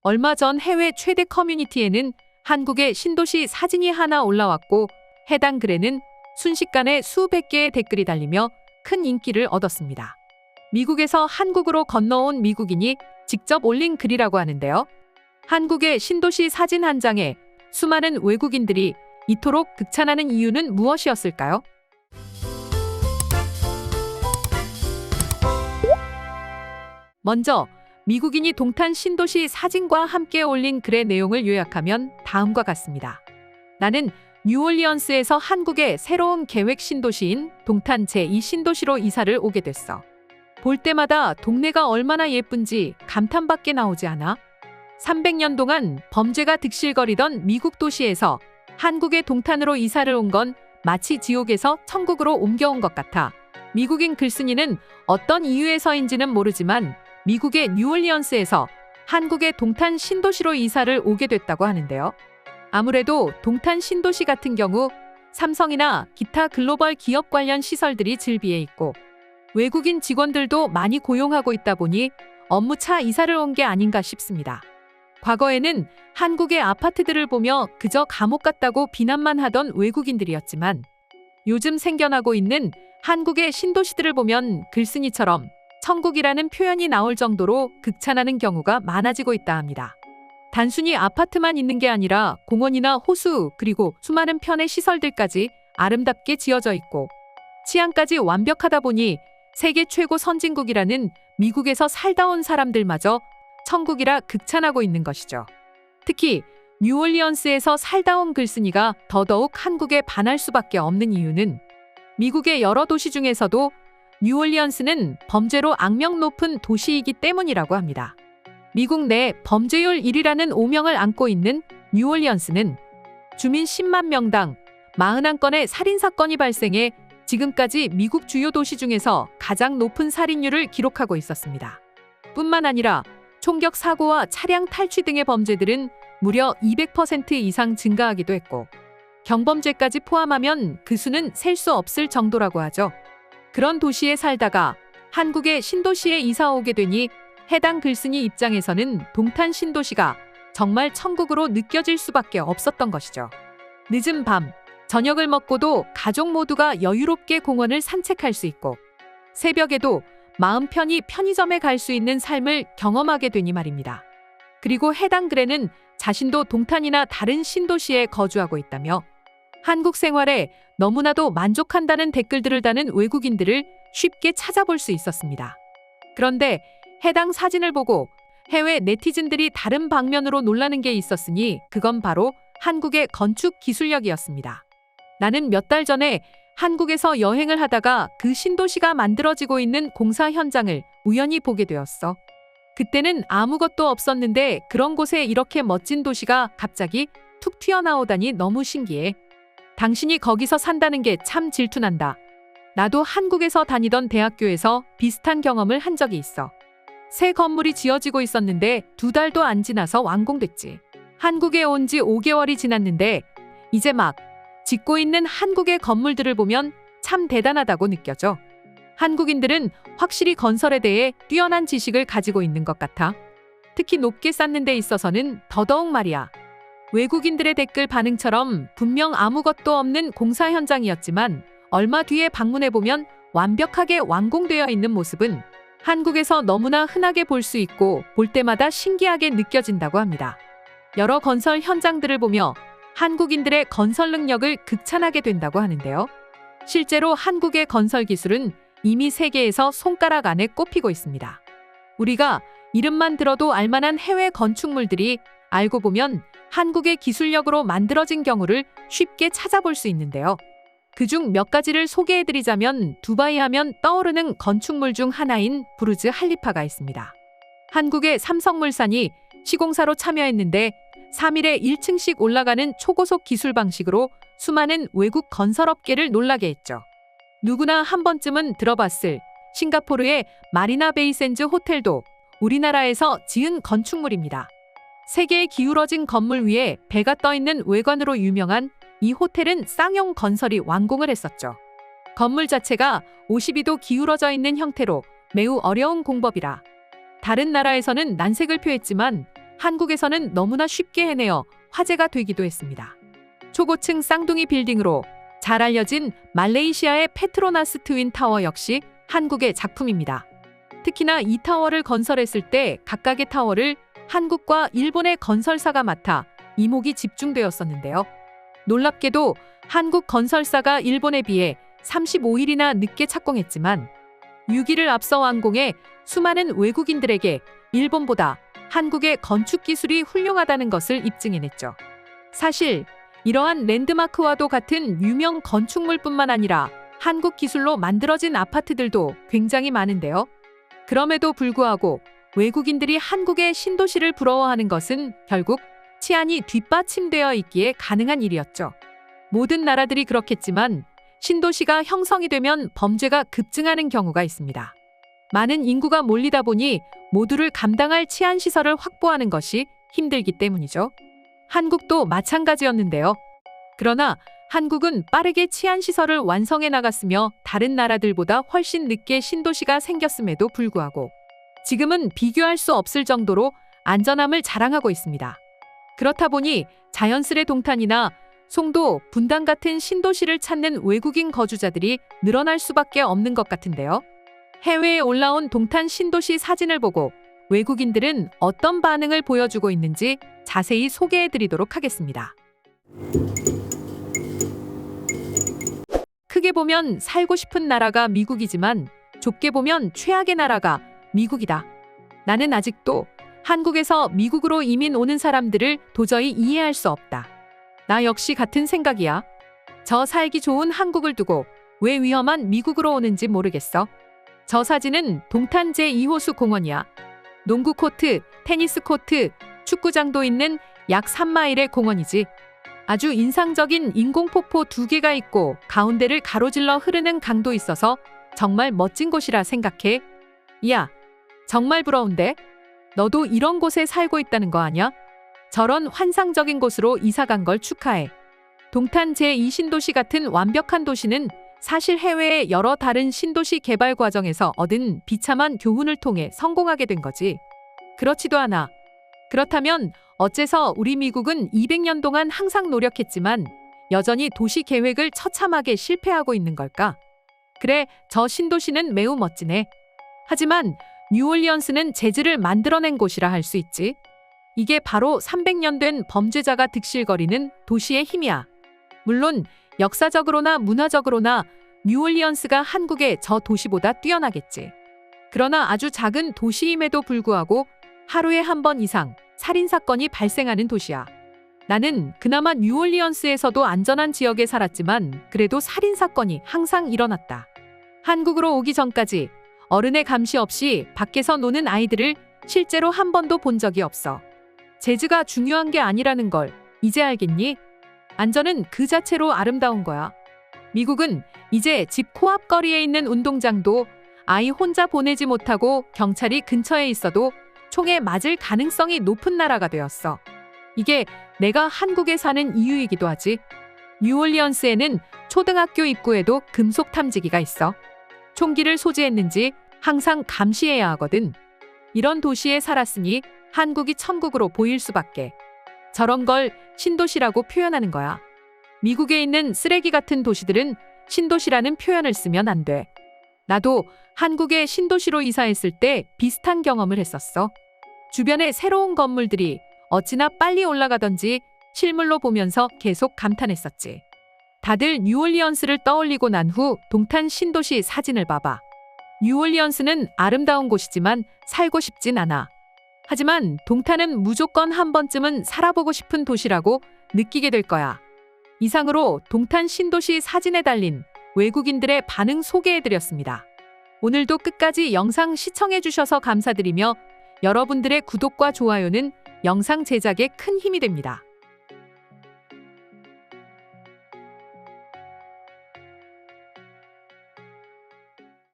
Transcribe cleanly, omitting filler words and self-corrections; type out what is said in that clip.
얼마 전 해외 최대 커뮤니티에는 한국의 신도시 사진이 하나 올라왔고 해당 글에는 순식간에 수백 개의 댓글이 달리며 큰 인기를 얻었습니다. 미국에서 한국으로 건너온 미국인이 직접 올린 글이라고 하는데요. 한국의 신도시 사진 한 장에 수많은 외국인들이 이토록 극찬하는 이유는 무엇이었을까요? 먼저 미국인이 동탄 신도시 사진과 함께 올린 글의 내용을 요약하면 다음과 같습니다. 나는 뉴올리언스에서 한국의 새로운 계획 신도시인 동탄 제2 신도시로 이사를 오게 됐어. 볼 때마다 동네가 얼마나 예쁜지 감탄밖에 나오지 않아? 300년 동안 범죄가 득실거리던 미국 도시에서 한국의 동탄으로 이사를 온 건 마치 지옥에서 천국으로 옮겨온 것 같아. 미국인 글쓴이는 어떤 이유에서인지는 모르지만 미국의 뉴올리언스에서 한국의 동탄 신도시로 이사를 오게 됐다고 하는데요. 아무래도 동탄 신도시 같은 경우 삼성이나 기타 글로벌 기업 관련 시설들이 즐비해 있고 외국인 직원들도 많이 고용하고 있다 보니 업무차 이사를 온 게 아닌가 싶습니다. 과거에는 한국의 아파트들을 보며 그저 감옥 같다고 비난만 하던 외국인들이었지만 요즘 생겨나고 있는 한국의 신도시들을 보면 글쓴이처럼 천국이라는 표현이 나올 정도로 극찬하는 경우가 많아지고 있다 합니다. 단순히 아파트만 있는 게 아니라 공원이나 호수 그리고 수많은 편의 시설들까지 아름답게 지어져 있고 치안까지 완벽하다 보니 세계 최고 선진국이라는 미국에서 살다 온 사람들마저 천국이라 극찬하고 있는 것이죠. 특히 뉴올리언스에서 살다 온 글쓴이가 더더욱 한국에 반할 수밖에 없는 이유는 미국의 여러 도시 중에서도 뉴올리언스는 범죄로 악명 높은 도시이기 때문이라고 합니다. 미국 내 범죄율 1위라는 오명을 안고 있는 뉴올리언스는 주민 10만 명당 41건의 살인사건이 발생해 지금까지 미국 주요 도시 중에서 가장 높은 살인율을 기록하고 있었습니다. 뿐만 아니라 총격 사고와 차량 탈취 등의 범죄들은 무려 200% 이상 증가하기도 했고 경범죄까지 포함하면 그 수는 셀 수 없을 정도라고 하죠. 그런 도시에 살다가 한국의 신도시에 이사 오게 되니 해당 글쓴이 입장에서는 동탄 신도시가 정말 천국으로 느껴질 수밖에 없었던 것이죠. 늦은 밤, 저녁을 먹고도 가족 모두가 여유롭게 공원을 산책할 수 있고 새벽에도 마음 편히 편의점에 갈 수 있는 삶을 경험하게 되니 말입니다. 그리고 해당 글에는 자신도 동탄이나 다른 신도시에 거주하고 있다며 한국 생활에 너무나도 만족한다는 댓글들을 다는 외국인들을 쉽게 찾아볼 수 있었습니다. 그런데 해당 사진을 보고 해외 네티즌들이 다른 방면으로 놀라는 게 있었으니 그건 바로 한국의 건축 기술력이었습니다. 나는 몇 달 전에 한국에서 여행을 하다가 그 신도시가 만들어지고 있는 공사 현장을 우연히 보게 되었어. 그때는 아무것도 없었는데 그런 곳에 이렇게 멋진 도시가 갑자기 툭 튀어나오다니 너무 신기해. 당신이 거기서 산다는 게 참 질투난다. 나도 한국에서 다니던 대학교에서 비슷한 경험을 한 적이 있어. 새 건물이 지어지고 있었는데 2달도 안 지나서 완공됐지. 한국에 온 지 5개월이 지났는데 이제 막 짓고 있는 한국의 건물들을 보면 참 대단하다고 느껴져. 한국인들은 확실히 건설에 대해 뛰어난 지식을 가지고 있는 것 같아. 특히 높게 쌓는 데 있어서는 더더욱 말이야. 외국인들의 댓글 반응처럼 분명 아무것도 없는 공사 현장이었지만 얼마 뒤에 방문해보면 완벽하게 완공되어 있는 모습은 한국에서 너무나 흔하게 볼 수 있고 볼 때마다 신기하게 느껴진다고 합니다. 여러 건설 현장들을 보며 한국인들의 건설 능력을 극찬하게 된다고 하는데요. 실제로 한국의 건설 기술은 이미 세계에서 손가락 안에 꼽히고 있습니다. 우리가 이름만 들어도 알만한 해외 건축물들이 알고 보면 한국의 기술력으로 만들어진 경우를 쉽게 찾아볼 수 있는데요. 그중 몇 가지를 소개해드리자면 두바이 하면 떠오르는 건축물 중 하나인 부르즈 할리파가 있습니다. 한국의 삼성물산이 시공사로 참여했는데 3일에 1층씩 올라가는 초고속 기술 방식으로 수많은 외국 건설업계를 놀라게 했죠. 누구나 한 번쯤은 들어봤을 싱가포르의 마리나 베이 샌즈 호텔도 우리나라에서 지은 건축물입니다. 세계에 기울어진 건물 위에 배가 떠있는 외관으로 유명한 이 호텔은 쌍용 건설이 완공을 했었죠. 건물 자체가 52도 기울어져 있는 형태로 매우 어려운 공법이라 다른 나라에서는 난색을 표했지만 한국에서는 너무나 쉽게 해내어 화제가 되기도 했습니다. 초고층 쌍둥이 빌딩으로 잘 알려진 말레이시아의 페트로나스 트윈 타워 역시 한국의 작품입니다. 특히나 이 타워를 건설했을 때 각각의 타워를 한국과 일본의 건설사가 맡아 이목이 집중되었었는데요. 놀랍게도 한국 건설사가 일본에 비해 35일이나 늦게 착공했지만 6일을 앞서 완공해 수많은 외국인들에게 일본보다 한국의 건축 기술이 훌륭하다는 것을 입증해냈죠. 사실 이러한 랜드마크와도 같은 유명 건축물뿐만 아니라 한국 기술로 만들어진 아파트들도 굉장히 많은데요. 그럼에도 불구하고 외국인들이 한국의 신도시를 부러워하는 것은 결국 치안이 뒷받침되어 있기에 가능한 일이었죠. 모든 나라들이 그렇겠지만 신도시가 형성이 되면 범죄가 급증하는 경우가 있습니다. 많은 인구가 몰리다 보니 모두를 감당할 치안 시설을 확보하는 것이 힘들기 때문이죠. 한국도 마찬가지였는데요. 그러나 한국은 빠르게 치안 시설을 완성해 나갔으며 다른 나라들보다 훨씬 늦게 신도시가 생겼음에도 불구하고 지금은 비교할 수 없을 정도로 안전함을 자랑하고 있습니다. 그렇다 보니 자연스레 동탄이나 송도, 분당 같은 신도시를 찾는 외국인 거주자들이 늘어날 수밖에 없는 것 같은데요. 해외에 올라온 동탄 신도시 사진을 보고 외국인들은 어떤 반응을 보여주고 있는지 자세히 소개해 드리도록 하겠습니다. 크게 보면 살고 싶은 나라가 미국이지만 좁게 보면 최악의 나라가 미국이다. 나는 아직도 한국에서 미국으로 이민 오는 사람들을 도저히 이해할 수 없다. 나 역시 같은 생각이야. 저 살기 좋은 한국을 두고 왜 위험한 미국으로 오는지 모르겠어. 저 사진은 동탄 제2호수 공원이야. 농구 코트, 테니스 코트, 축구장도 있는 약 3마일의 공원이지. 아주 인상적인 인공폭포 2개가 있고 가운데를 가로질러 흐르는 강도 있어서 정말 멋진 곳이라 생각해. 야, 정말 부러운데? 너도 이런 곳에 살고 있다는 거 아냐? 저런 환상적인 곳으로 이사 간 걸 축하해. 동탄 제2신도시 같은 완벽한 도시는 사실 해외의 여러 다른 신도시 개발 과정에서 얻은 비참한 교훈을 통해 성공하게 된 거지. 그렇지도 않아. 그렇다면 어째서 우리 미국은 200년 동안 항상 노력했지만 여전히 도시 계획을 처참하게 실패하고 있는 걸까? 그래, 저 신도시는 매우 멋지네. 하지만 뉴올리언스는 재즈를 만들어낸 곳이라 할 수 있지. 이게 바로 300년 된 범죄자가 득실거리는 도시의 힘이야. 물론 역사적으로나 문화적으로나 뉴올리언스가 한국의 저 도시보다 뛰어나겠지. 그러나 아주 작은 도시임에도 불구하고 하루에 한 번 이상 살인사건이 발생하는 도시야. 나는 그나마 뉴올리언스에서도 안전한 지역에 살았지만 그래도 살인사건이 항상 일어났다. 한국으로 오기 전까지 어른의 감시 없이 밖에서 노는 아이들을 실제로 한 번도 본 적이 없어. 재즈가 중요한 게 아니라는 걸 이제 알겠니? 안전은 그 자체로 아름다운 거야. 미국은 이제 집 코앞 거리에 있는 운동장도 아이 혼자 보내지 못하고 경찰이 근처에 있어도 총에 맞을 가능성이 높은 나라가 되었어. 이게 내가 한국에 사는 이유이기도 하지. 뉴올리언스에는 초등학교 입구에도 금속 탐지기가 있어. 총기를 소지했는지 항상 감시해야 하거든. 이런 도시에 살았으니 한국이 천국으로 보일 수밖에. 저런 걸 신도시라고 표현하는 거야. 미국에 있는 쓰레기 같은 도시들은 신도시라는 표현을 쓰면 안 돼. 나도 한국의 신도시로 이사했을 때 비슷한 경험을 했었어. 주변에 새로운 건물들이 어찌나 빨리 올라가던지 실물로 보면서 계속 감탄했었지. 다들 뉴올리언스를 떠올리고 난 후 동탄 신도시 사진을 봐봐. 뉴올리언스는 아름다운 곳이지만 살고 싶진 않아. 하지만 동탄은 무조건 한 번쯤은 살아보고 싶은 도시라고 느끼게 될 거야. 이상으로 동탄 신도시 사진에 달린 외국인들의 반응 소개해드렸습니다. 오늘도 끝까지 영상 시청해주셔서 감사드리며 여러분들의 구독과 좋아요는 영상 제작에 큰 힘이 됩니다.